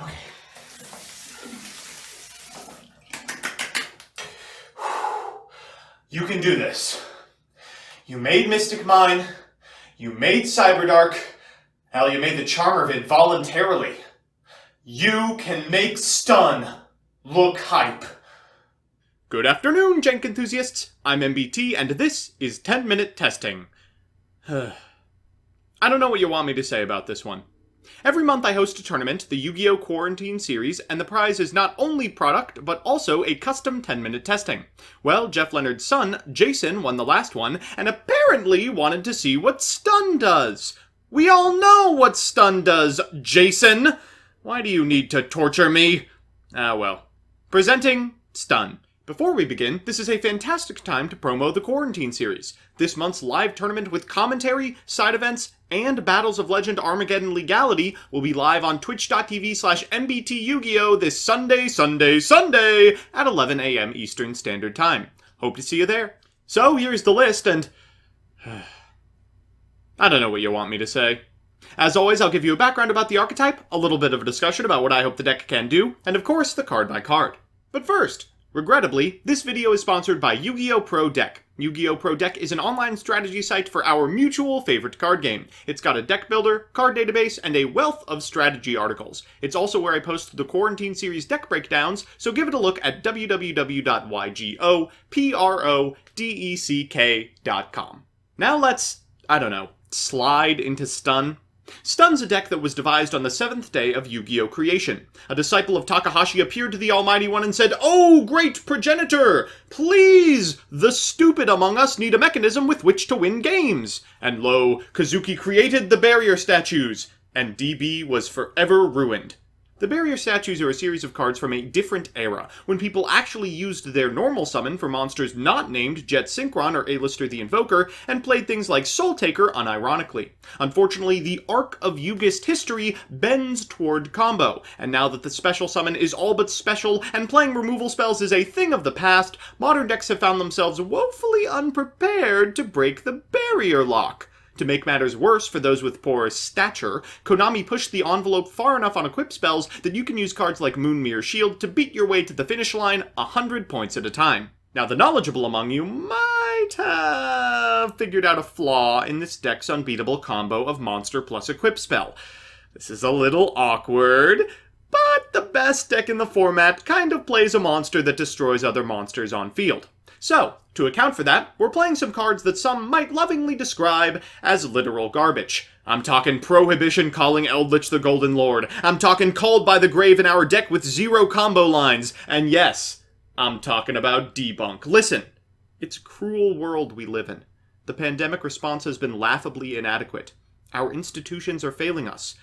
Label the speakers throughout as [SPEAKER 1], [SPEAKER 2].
[SPEAKER 1] Okay. You can do this. You made Mystic Mine. You made Cyberdark. Hell, you made the Charmer of it voluntarily. You can make Stun look hype.
[SPEAKER 2] Good afternoon, Jank enthusiasts. I'm MBT, and this is 10-minute testing. I don't know what you want me to say about this one. Every month I host a tournament, the Yu-Gi-Oh! Quarantine series, and the prize is not only product, but also a custom 10-minute testing. Well, Jeff Leonard's son, Jason, won the last one, and apparently wanted to see what Stun does. We all know what Stun does, Jason! Why do you need to torture me? Ah, well. Presenting Stun. Before we begin, this is a fantastic time to promo the Quarantine series. This month's live tournament with commentary, side events, and Battles of Legend Armageddon Legality will be live on twitch.tv/MBTYugiOh this Sunday at 11 a.m. Eastern Standard Time. Hope to see you there. So here's the list, and I don't know what you want me to say. As always, I'll give you a background about the archetype, a little bit of a discussion about what I hope the deck can do, and of course, the card by card. But first, regrettably, this video is sponsored by Yu-Gi-Oh! Pro Deck. Yu-Gi-Oh! Pro Deck is an online strategy site for our mutual favorite card game. It's got a deck builder, card database, and a wealth of strategy articles. It's also where I post the Quarantine series deck breakdowns, so give it a look at www.ygoprodeck.com. Now let's, slide into Stun. Stun's a deck that was devised on the 7th day of Yu-Gi-Oh! Creation. A disciple of Takahashi appeared to the Almighty One and said, "Oh, great progenitor! Please, the stupid among us need a mechanism with which to win games." And lo, Kazuki created the barrier statues, and DB was forever ruined. The barrier statues are a series of cards from a different era, when people actually used their normal summon for monsters not named Jet Synchron or A-Lister the Invoker, and played things like Soul Taker unironically. Unfortunately, the arc of Yugist history bends toward combo, and now that the special summon is all but special, and playing removal spells is a thing of the past, modern decks have found themselves woefully unprepared to break the barrier lock. To make matters worse for those with poor stature, Konami pushed the envelope far enough on equip spells that you can use cards like Moonmere Shield to beat your way to the finish line 100 points at a time. Now, the knowledgeable among you might have figured out a flaw in this deck's unbeatable combo of monster plus equip spell. This is a little awkward, but the best deck in the format kind of plays a monster that destroys other monsters on field. So, to account for that, we're playing some cards that some might lovingly describe as literal garbage. I'm talking Prohibition calling Eldritch the Golden Lord. I'm talking Called by the Grave in our deck with 0 combo lines. And yes, I'm talking about Debunk. Listen, it's a cruel world we live in. The pandemic response has been laughably inadequate. Our institutions are failing us.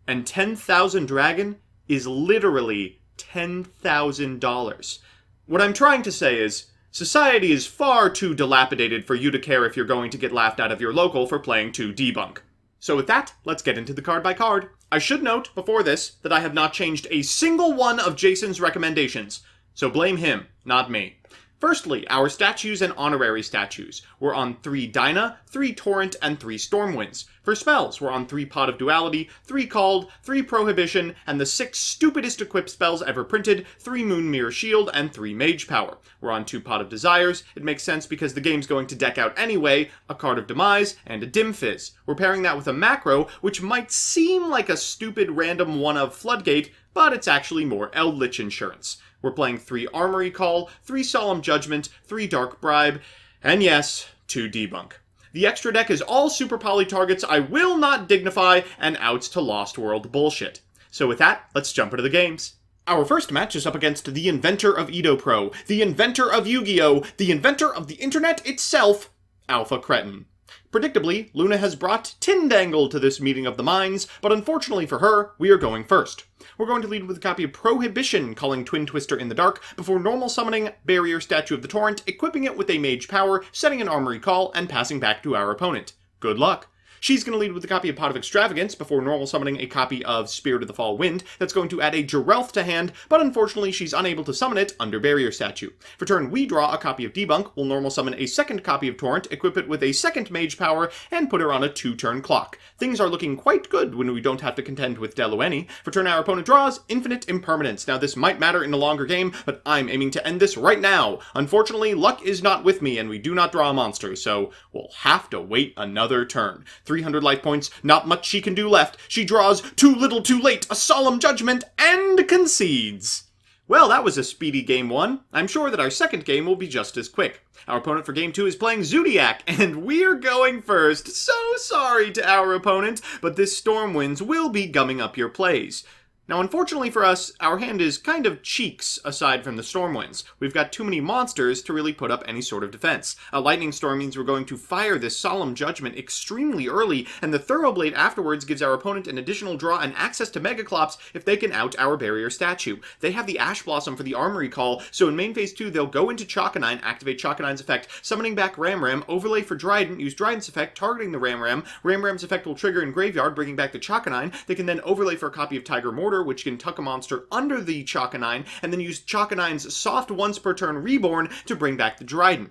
[SPEAKER 2] And 10,000 Dragon is literally $10,000. What I'm trying to say is, society is far too dilapidated for you to care if you're going to get laughed out of your local for playing 2 Debunk. So with that, let's get into the card by card. I should note, before this, that I have not changed a single one of Jason's recommendations, so blame him, not me. Firstly, our statues and honorary statues. We're on 3 Dyna, 3 Torrent, and 3 Stormwinds. For spells, we're on 3 Pot of Duality, 3 Called, 3 Prohibition, and the 6 stupidest equipped spells ever printed, 3 Moonmere Shield, and 3 Mage Power. We're on 2 Pot of Desires. It makes sense because the game's going to deck out anyway, a Card of Demise, and a Dim Fizz. We're pairing that with a macro, which might seem like a stupid random one of Floodgate, but it's actually more Eldritch Insurance. We're playing 3 Armory Call, 3 Solemn Judgment, 3 Dark Bribe, and yes, 2 Debunk. The extra deck is all Super Poly targets I will not dignify and outs to Lost World bullshit. So with that, let's jump into the games. Our first match is up against the inventor of Edo Pro, the inventor of Yu-Gi-Oh!, the inventor of the internet itself, Alpha Cretin. Predictably, Luna has brought Tindangle to this meeting of the minds, but unfortunately for her, we are going first. We're going to lead with a copy of Prohibition, calling Twin Twister in the dark, before normal summoning Barrier Statue of the Torrent, equipping it with a Mage Power, setting an Armory Call, and passing back to our opponent. Good luck. She's going to lead with a copy of Pot of Extravagance before normal summoning a copy of Spirit of the Fall Wind. That's going to add a Gerelth to hand, but unfortunately she's unable to summon it under Barrier Statue. For turn, we draw a copy of Debunk, we'll normal summon a second copy of Torrent, equip it with a second Mage Power, and put her on a 2-turn clock. Things are looking quite good when we don't have to contend with Delueni. For turn, our opponent draws Infinite Impermanence. Now this might matter in a longer game, but I'm aiming to end this right now. Unfortunately, luck is not with me, and we do not draw a monster, so we'll have to wait another turn. 300 life points, not much she can do left. She draws Too Little Too Late, a Solemn Judgment, and concedes. Well, that was a speedy game 1. I'm sure that our second game will be just as quick. Our opponent for game 2 is playing Zodiac, and we're going first. So sorry to our opponent, but this Stormwinds will be gumming up your plays. Now, unfortunately for us, our hand is kind of cheeks aside from the Stormwinds. We've got too many monsters to really put up any sort of defense. A Lightning Storm means we're going to fire this Solemn Judgment extremely early, and the Thoroughblade afterwards gives our opponent an additional draw and access to Megaclops if they can out our Barrier Statue. They have the Ash Blossom for the Armory Call, so in main phase 2 they'll go into Chakanine, activate Chakanine's effect, summoning back Ramram, overlay for Dryden, use Dryden's effect, targeting the Ramram. Ramram's effect will trigger in Graveyard, bringing back the Chakanine. They can then overlay for a copy of Tiger Mortar, which can tuck a monster under the Chakanine, and then use Chakanine's soft once per turn Reborn to bring back the Dryden.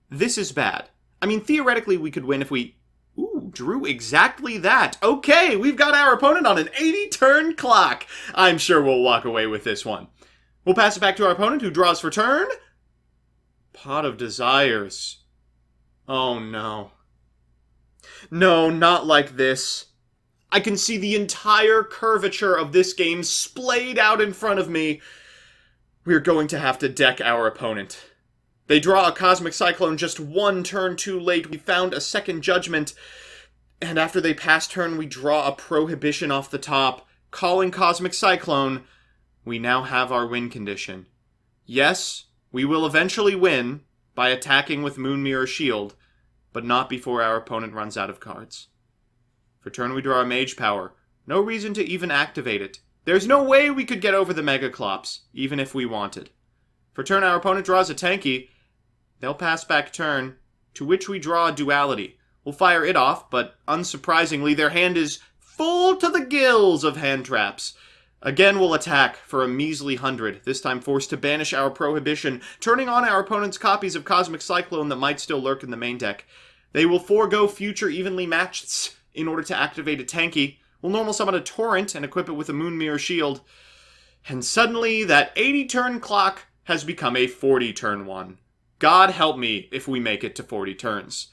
[SPEAKER 2] This is bad. I mean, theoretically we could win if we... Ooh, drew exactly that. Okay, we've got our opponent on an 80-turn clock. I'm sure we'll walk away with this one. We'll pass it back to our opponent, who draws for turn. Pot of Desires. Oh no. No, not like this. I can see the entire curvature of this game splayed out in front of me. We're going to have to deck our opponent. They draw a Cosmic Cyclone just 1 turn too late. We found a second Judgment. And after they pass turn, we draw a Prohibition off the top. Calling Cosmic Cyclone, we now have our win condition. Yes, we will eventually win by attacking with Moon Mirror Shield, but not before our opponent runs out of cards. For turn, we draw a Mage Power. No reason to even activate it. There's no way we could get over the Megaclops, even if we wanted. For turn, our opponent draws a Tanky. They'll pass back turn, to which we draw a Duality. We'll fire it off, but unsurprisingly, their hand is full to the gills of hand traps. Again, we'll attack for a measly 100, this time forced to banish our Prohibition, turning on our opponent's copies of Cosmic Cyclone that might still lurk in the main deck. They will forego future evenly matched in order to activate a Tanky. We'll normal summon a Torrent and equip it with a Moon Mirror Shield. And suddenly, that 80-turn clock has become a 40-turn one. God help me if we make it to 40 turns.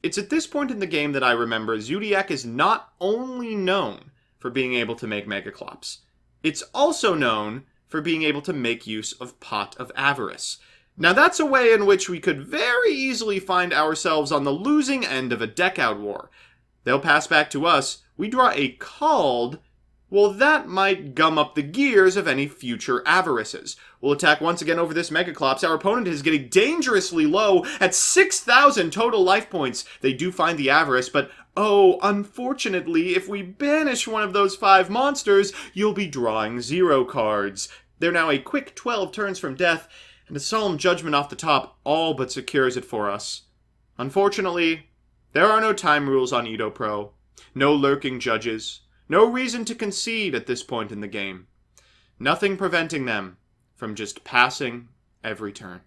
[SPEAKER 2] It's at this point in the game that I remember Zodiac is not only known for being able to make Megaclops, it's also known for being able to make use of Pot of Avarice. Now that's a way in which we could very easily find ourselves on the losing end of a deck-out war. They'll pass back to us, we draw a Called. Well, that might gum up the gears of any future Avarices. We'll attack once again over this Megaclops. Our opponent is getting dangerously low at 6,000 total life points. They do find the Avarice, but oh, unfortunately, if we banish one of those 5 monsters, you'll be drawing 0 cards. They're now a quick 12 turns from death, and a Solemn Judgment off the top all but secures it for us. Unfortunately, there are no time rules on Edo Pro, no lurking judges, no reason to concede at this point in the game. Nothing preventing them from just passing every turn.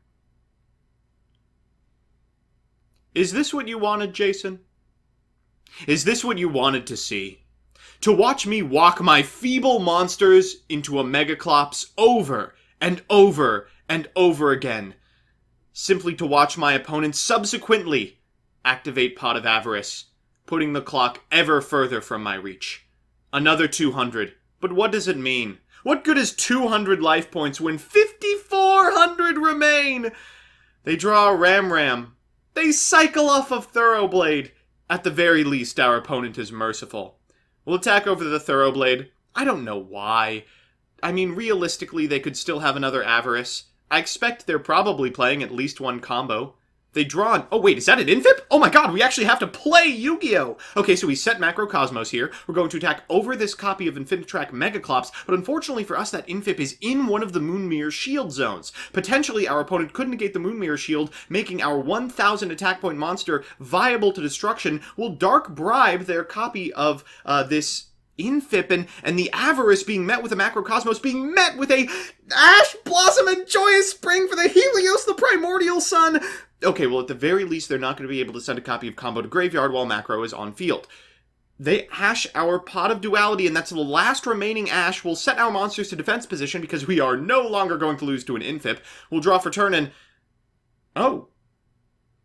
[SPEAKER 2] Is this what you wanted, Jason? Is this what you wanted to see? To watch me walk my feeble monsters into a Megaclops over and over and over again, simply to watch my opponent subsequently activate Pot of Avarice, putting the clock ever further from my reach. Another 200. But what does it mean? What good is 200 life points when 5,400 remain? They draw a Ramram. They cycle off of Thoroughblade. At the very least, our opponent is merciful. We'll attack over the Thoroughblade. I don't know why. I mean, realistically, they could still have another Avarice. I expect they're probably playing at least one combo. They draw oh wait, is that an Infip? Oh my god, we actually have to play Yu-Gi-Oh! Okay, so we set Macrocosmos here. We're going to attack over this copy of Infinitrack Megaclops, but unfortunately for us, that Infip is in one of the Moonmirror shield zones. Potentially, our opponent could negate the Moonmirror shield, making our 1,000 attack point monster viable to destruction. We'll Dark Bribe their copy of this Infip, and the Avarice being met with a Macrocosmos being met with a Ash Blossom and Joyous Spring for the Helios, the Primordial Sun. Okay, well, at the very least, they're not going to be able to send a copy of Combo to Graveyard while Macro is on field. They Ash our Pot of Duality, and that's the last remaining Ash. We'll set our monsters to defense position because we are no longer going to lose to an Infip. We'll draw for turn and... Oh.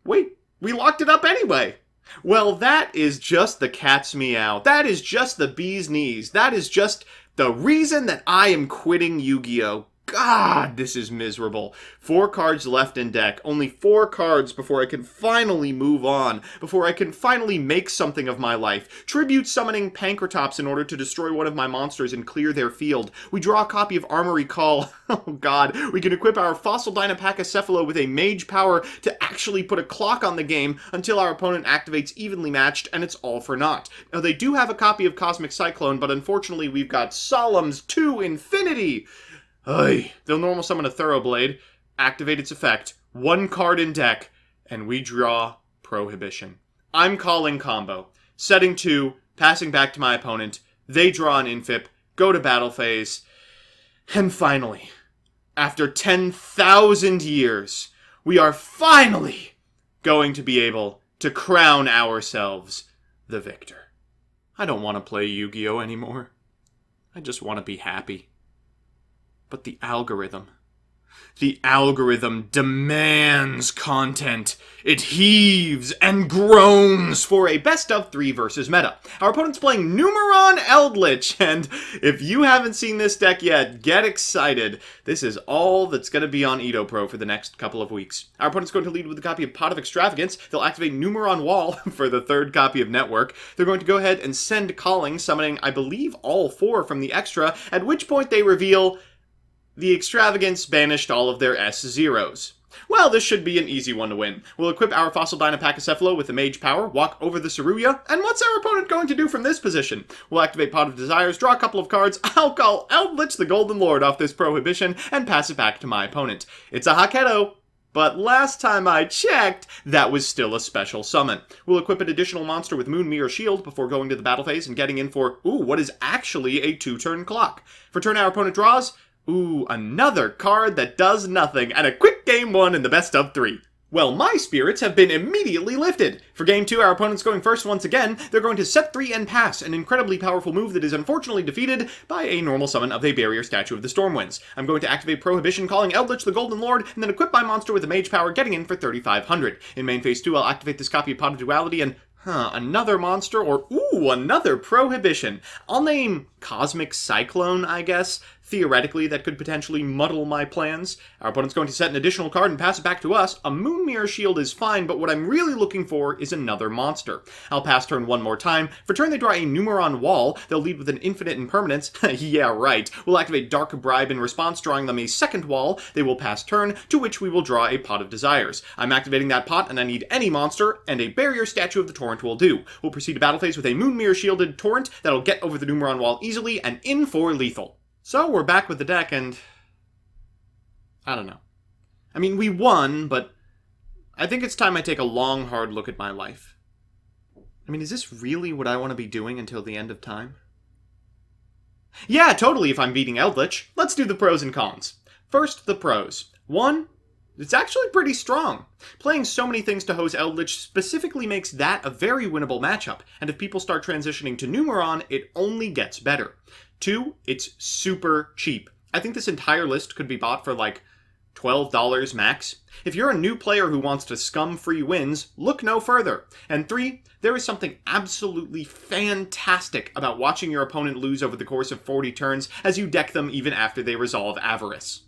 [SPEAKER 2] Wait, we locked it up anyway. Well, that is just the cat's meow. That is just the bee's knees. That is just the reason that I am quitting Yu-Gi-Oh! God, this is miserable. 4 cards left in deck. Only 4 cards before I can finally move on. Before I can finally make something of my life. Tribute summoning Pankratops in order to destroy one of my monsters and clear their field. We draw a copy of Armory Call. Oh god. We can equip our Fossil Dynapachycephalo with a Mage Power to actually put a clock on the game until our opponent activates Evenly Matched, and it's all for naught. Now, they do have a copy of Cosmic Cyclone, but unfortunately we've got Solemns to Infinity. They'll normal summon a Thoroughblade, activate its effect, 1 card in deck, and we draw Prohibition. I'm calling combo. Setting 2, passing back to my opponent, they draw an Infip, go to battle phase, and finally, after 10,000 years, we are finally going to be able to crown ourselves the victor. I don't want to play Yu-Gi-Oh! Anymore. I just want to be happy. But the algorithm demands content. It heaves and groans for a best of 3 versus meta. Our opponent's playing Numeron Eldritch, and if you haven't seen this deck yet, get excited. This is all that's going to be on Edo Pro for the next couple of weeks. Our opponent's going to lead with a copy of Pot of Extravagance. They'll activate Numeron Wall for the 3rd copy of Network. They're going to go ahead and send Calling, summoning, I believe, all 4 from the extra, at which point they reveal... The Extravagance banished all of their S-Zeros. Well, this should be an easy one to win. We'll equip our Fossil Dynapachycephalo with the Mage Power, walk over the Saruya, and what's our opponent going to do from this position? We'll activate Pot of Desires, draw a couple of cards, I'll call Eldritch the Golden Lord off this Prohibition, and pass it back to my opponent. It's a Haketo. But last time I checked, that was still a special summon. We'll equip an additional monster with Moonmirror Shield before going to the battle phase and getting in for, what is actually a 2-turn clock. For turn our opponent draws... another card that does nothing, and a quick game 1 in the best of 3. Well, my spirits have been immediately lifted. For game 2, our opponent's going first once again. They're going to set 3 and pass, an incredibly powerful move that is unfortunately defeated by a normal summon of a Barrier Statue of the Stormwinds. I'm going to activate Prohibition, calling Eldritch the Golden Lord, and then equip my monster with a Mage Power, getting in for 3,500. In main phase 2, I'll activate this copy of Pot of Duality, and another monster, or another Prohibition. I'll name Cosmic Cyclone, I guess. Theoretically, that could potentially muddle my plans. Our opponent's going to set an additional card and pass it back to us. A Moonmirror Shield is fine, but what I'm really looking for is another monster. I'll pass turn 1 more time. For turn, they draw a Numeron Wall. They'll lead with an Infinite Impermanence. Yeah, right. We'll activate Dark Bribe in response, drawing them a 2nd wall. They will pass turn, to which we will draw a Pot of Desires. I'm activating that pot, and I need any monster, and a Barrier Statue of the Torrent will do. We'll proceed to battle phase with a Moonmirror Shielded Torrent that'll get over the Numeron Wall easily, and in for lethal. So, we're back with the deck, and... I don't know. I mean, we won, but I think it's time I take a long, hard look at my life. I mean, is this really what I want to be doing until the end of time? Yeah, totally, if I'm beating Eldritch. Let's do the pros and cons. First, the pros. 1, it's actually pretty strong. Playing so many things to hose Eldritch specifically makes that a very winnable matchup, and if people start transitioning to Numeron, it only gets better. 2, it's super cheap. I think this entire list could be bought for like $12 max. If you're a new player who wants to scum free wins, look no further. And 3, there is something absolutely fantastic about watching your opponent lose over the course of 40 turns as you deck them even after they resolve Avarice.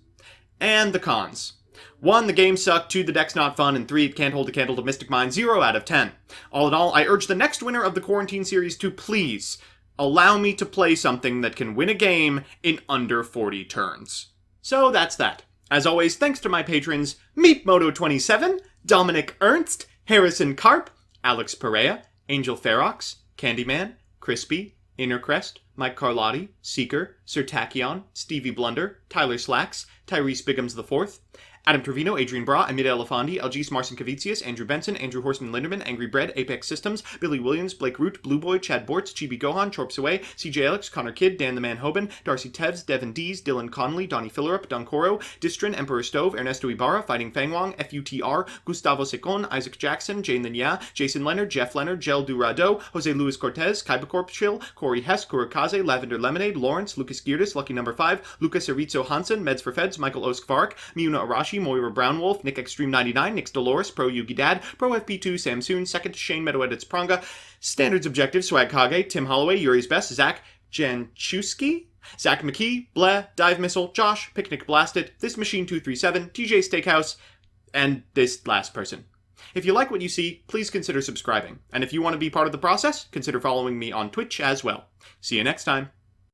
[SPEAKER 2] And the cons. 1, the game sucked, 2, the deck's not fun, and 3, it can't hold a candle to Mystic Mine, 0 out of 10. All in all, I urge the next winner of the Quarantine series to please allow me to play something that can win a game in under 40 turns. So that's that. As always, thanks to my patrons, Meatmoto27, Dominic Ernst, Harrison Karp, Alex Perea, Angel Ferox, Candyman, Crispy, Innercrest, Mike Carlotti, Seeker, Sir Tachyon, Stevie Blunder, Tyler Slacks, Tyrese Biggums IV, Adam Trevino, Adrian Bra, Amida Elefandi, Algis Marcin Kavicius, Andrew Benson, Andrew Horseman Linderman, Angry Bread, Apex Systems, Billy Williams, Blake Root, Blue Boy, Chad Bortz, Chibi Gohan, Chorps Away, CJ Alex, Connor Kidd, Dan the Man Hoban, Darcy Tevz, Devin Dees, Dylan Connolly, Donnie Fillerup, Don Coro, Distrin, Emperor Stove, Ernesto Ibarra, Fighting Fangwong, FUTR, Gustavo Secon, Isaac Jackson, Jane Linya, Jason Leonard, Jeff Leonard, Gel Durado, Jose Luis Cortez, Kaibacorp Chill, Corey Hess, Kurakaze, Lavender Lemonade, Lawrence, Lucas Geardas, Lucky Number 5, Lucas Arizo Hansen, Meds for Feds, Michael Oskvark, Miuna Arashi, Moira Brownwolf, Nick Extreme 99, Nix Dolores, Pro Yugi Dad, Pro FP2, Samsoon, second to Shane Meadow Edits Pranga, Standards Objective, Swag Kage, Tim Holloway, Yuri's Best, Zach Janchewski, Zach McKee, Bleh, Dive Missile, Josh, Picnic Blasted, This Machine 237, TJ Steakhouse, and this last person. If you like what you see, please consider subscribing. And if you want to be part of the process, consider following me on Twitch as well. See you next time.